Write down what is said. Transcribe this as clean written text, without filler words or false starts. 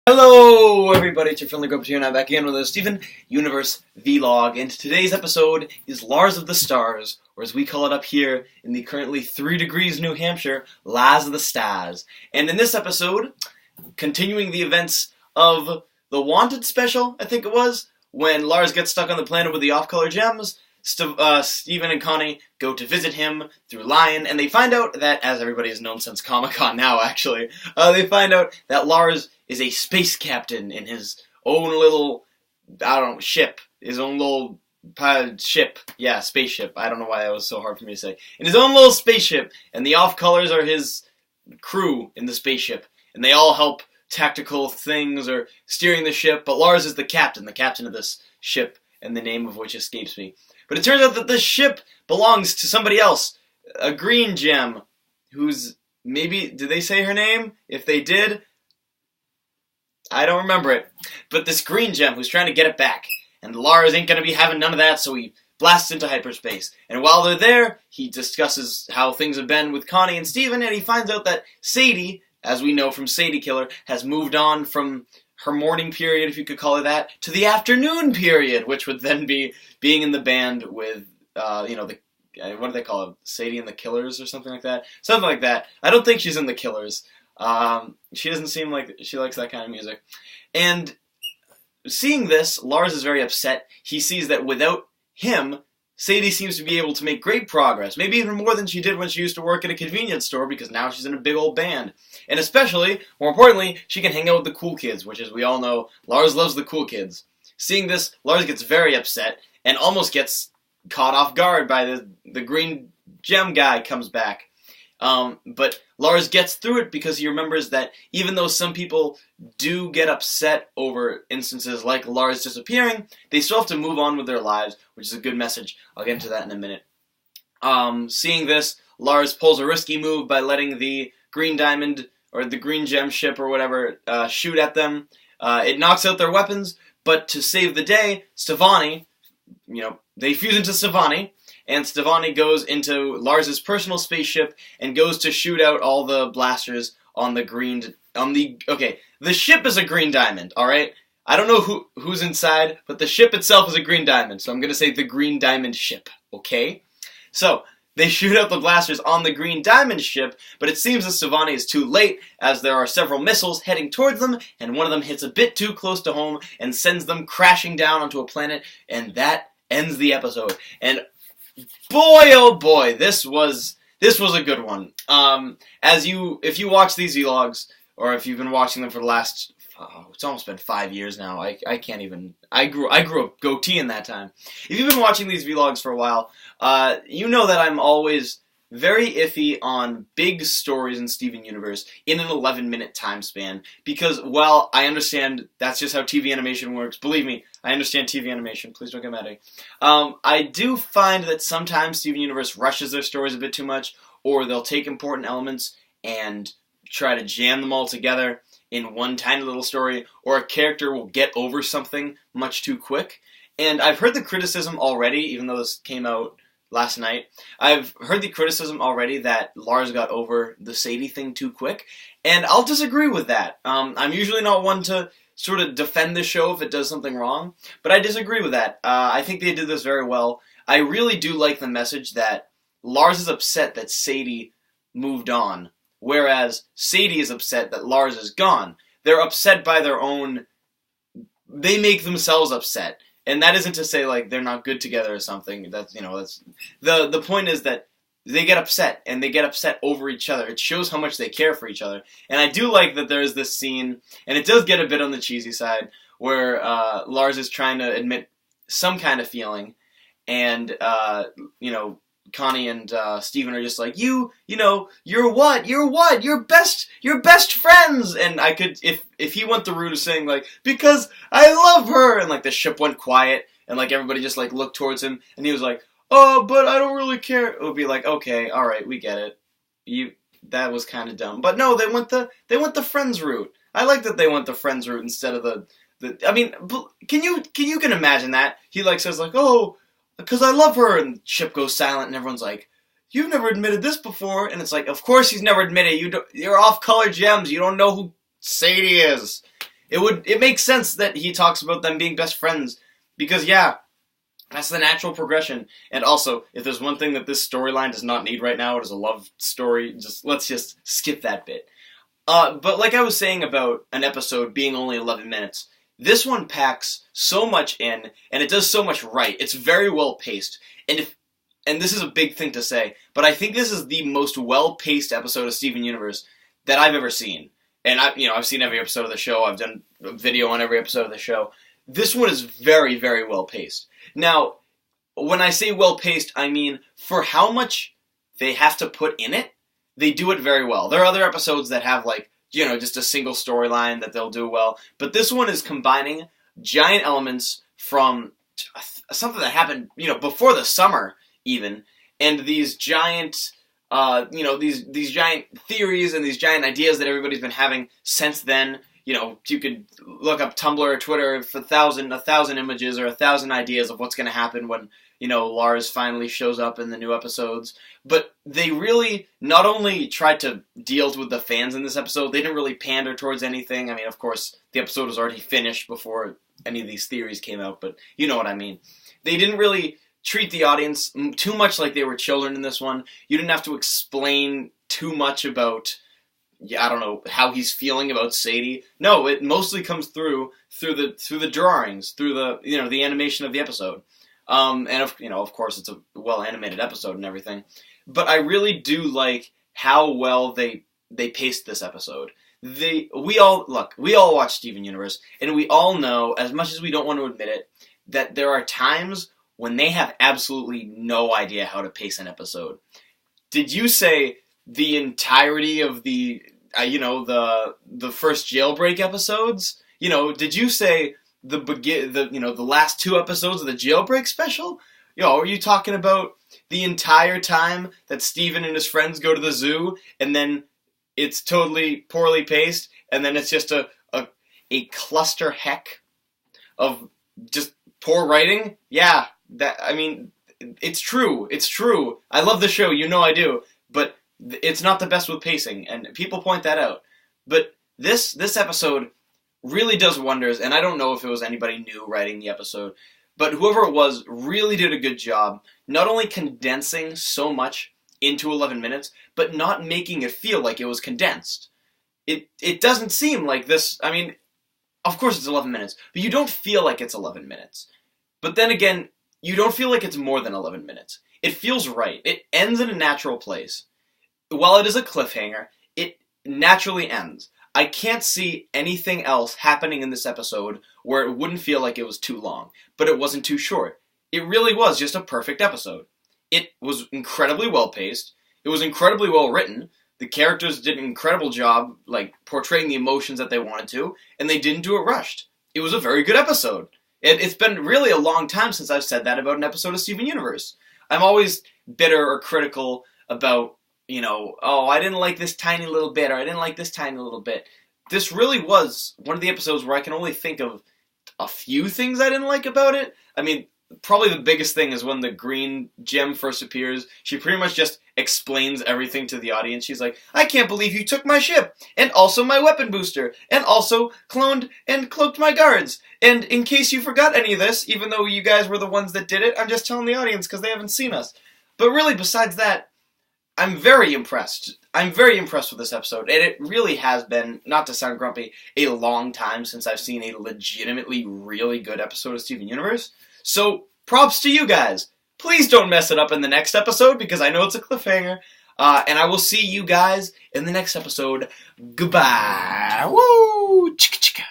Hello everybody, it's your friendly Group here, and I'm back again with a Steven Universe Vlog, and today's episode is Lars of the Stars, or as we call it up here in the currently 3 degrees New Hampshire, Lars of the Stars. And in this episode, continuing the events of the Wanted special, I think it was, when Lars gets stuck on the planet with the off-color gems, Steven and Connie go to visit him through Lion, and they find out that, as everybody has known since Comic-Con now, actually, they find out that Lars is a space captain in his own little, ship. His own little ship. Yeah, spaceship. I don't know why that was so hard for me to say. In his own little spaceship, and the off-colors are his crew in the spaceship, and they all help tactical things or steering the ship, but Lars is the captain of this ship, and the name of which escapes me. But it turns out that this ship belongs to somebody else, a green gem, who's, did they say her name? If they did, I don't remember it. But this green gem who's trying to get it back. And Lars ain't going to be having none of that, so he blasts into hyperspace. And while they're there, he discusses how things have been with Connie and Steven, and he finds out that Sadie, as we know from Sadie Killer, has moved on from her morning period, if you could call it that, to the afternoon period, which would then be being in the band with, what do they call it? Sadie and the Killers or something like that? Something like that. I don't think she's in the Killers. She doesn't seem like she likes that kind of music. And seeing this, Lars is very upset. He sees that without him, Sadie seems to be able to make great progress, maybe even more than she did when she used to work at a convenience store, because now she's in a big old band. And especially, more importantly, she can hang out with the cool kids, which, as we all know, Lars loves the cool kids. Seeing this, Lars gets very upset and almost gets caught off guard by the green gem guy comes back. But Lars gets through it because he remembers that even though some people do get upset over instances like Lars disappearing, they still have to move on with their lives, which is a good message. I'll get into that in a minute. Seeing this, Lars pulls a risky move by letting the green diamond, or the green gem ship or whatever, shoot at them. It knocks out their weapons, but to save the day, Stevani, they fuse into Stevani, and Stevani goes into Lars's personal spaceship and goes to shoot out all the blasters on the the ship is a green diamond, alright? I don't know who's inside, but the ship itself is a green diamond, so I'm gonna say the green diamond ship, okay? So, they shoot out the blasters on the green diamond ship, but it seems that Stevani is too late, as there are several missiles heading towards them, and one of them hits a bit too close to home and sends them crashing down onto a planet, and that ends the episode. And boy, oh boy, this was a good one. If you watch these vlogs, or if you've been watching them for the last, it's almost been 5 years now. I can't even. I grew a goatee in that time. If you've been watching these vlogs for a while, you know that I'm always very iffy on big stories in Steven Universe in an 11-minute time span, because, well, I understand that's just how TV animation works. Believe me, I understand TV animation. Please don't get mad at me. I do find that sometimes Steven Universe rushes their stories a bit too much, or they'll take important elements and try to jam them all together in one tiny little story, or a character will get over something much too quick. And I've heard the criticism already, even though this came out last night, I've heard the criticism already that Lars got over the Sadie thing too quick, and I'll disagree with that. I'm usually not one to sort of defend the show if it does something wrong, but I disagree with that. I think they did this very well. I really do like the message that Lars is upset that Sadie moved on, whereas Sadie is upset that Lars is gone. They're upset by their own. They make themselves upset. And that isn't to say, like, they're not good together or something. That's the point is that they get upset, and they get upset over each other. It shows how much they care for each other. And I do like that there's this scene, and it does get a bit on the cheesy side, where Lars is trying to admit some kind of feeling, and, Connie and Steven are just like, you're what? You're best friends! And I could, if he went the route of saying, like, because I love her, and, like, the ship went quiet, and, like, everybody just, like, looked towards him, and he was like, oh, but I don't really care, it would be like, okay, alright, we get it. That was kind of dumb. But no, they went the friends route. I like that they went the friends route instead of can you imagine that? He, like, says, like, oh, because I love her, and the ship goes silent, and everyone's like, you've never admitted this before, and it's like, of course he's never admitted, you're off-color gems, you don't know who Sadie is. It makes sense that he talks about them being best friends, because yeah, that's the natural progression. And also, if there's one thing that this storyline does not need right now, it is a love story. Let's just skip that bit. But like I was saying about an episode being only 11 minutes, this one packs so much in, and it does so much right. It's very well paced, and this is a big thing to say, but I think this is the most well-paced episode of Steven Universe that I've ever seen. And I've seen every episode of the show. I've done a video on every episode of the show. This one is very, very well-paced. Now, when I say well-paced, I mean for how much they have to put in it, they do it very well. There are other episodes that have, like, just a single storyline that they'll do well. But this one is combining giant elements from something that happened, before the summer, even, and these giant, these giant theories and these giant ideas that everybody's been having since then. You could look up Tumblr or Twitter for a thousand images or 1,000 ideas of what's going to happen when, Lars finally shows up in the new episodes. But they really not only tried to deal with the fans in this episode, they didn't really pander towards anything. I mean, of course, the episode was already finished before any of these theories came out, but you know what I mean. They didn't really treat the audience too much like they were children in this one. You didn't have to explain too much about, I don't know, how he's feeling about Sadie. No, it mostly comes through the drawings, through the the animation of the episode. And of course it's a well animated episode and everything. But I really do like how well they paced this episode. We all watch Steven Universe, and we all know, as much as we don't want to admit it, that there are times when they have absolutely no idea how to pace an episode. Did you say the entirety of the first Jailbreak episodes? Did you say the last 2 episodes of the Jailbreak special? Are you talking about the entire time that Steven and his friends go to the zoo, and then it's totally poorly paced, and then it's just a cluster heck of just poor writing? Yeah, it's true. It's true. I love the show, I do, but it's not the best with pacing, and people point that out. But this episode really does wonders, and I don't know if it was anybody new writing the episode, but whoever it was really did a good job, not only condensing so much into 11 minutes, but not making it feel like it was condensed. It doesn't seem like this. I mean, of course it's 11 minutes, but you don't feel like it's 11 minutes. But then again, you don't feel like it's more than 11 minutes. It feels right. It ends in a natural place. While it is a cliffhanger, it naturally ends. I can't see anything else happening in this episode where it wouldn't feel like it was too long, but it wasn't too short. It really was just a perfect episode. It was incredibly well paced. It was incredibly well written. The characters did an incredible job, portraying the emotions that they wanted to, and they didn't do it rushed. It was a very good episode. It's been really a long time since I've said that about an episode of Steven Universe. I'm always bitter or critical about, I didn't like this tiny little bit, or I didn't like this tiny little bit. This really was one of the episodes where I can only think of a few things I didn't like about it. I mean, probably the biggest thing is when the green gem first appears. She pretty much just explains everything to the audience. She's like, I can't believe you took my ship, and also my weapon booster, and also cloned and cloaked my guards. And in case you forgot any of this, even though you guys were the ones that did it, I'm just telling the audience because they haven't seen us. But really, besides that, I'm very impressed. I'm very impressed with this episode, and it really has been, not to sound grumpy, a long time since I've seen a legitimately really good episode of Steven Universe. So, props to you guys. Please don't mess it up in the next episode, because I know it's a cliffhanger. And I will see you guys in the next episode. Goodbye. Woo! Chicka chicka.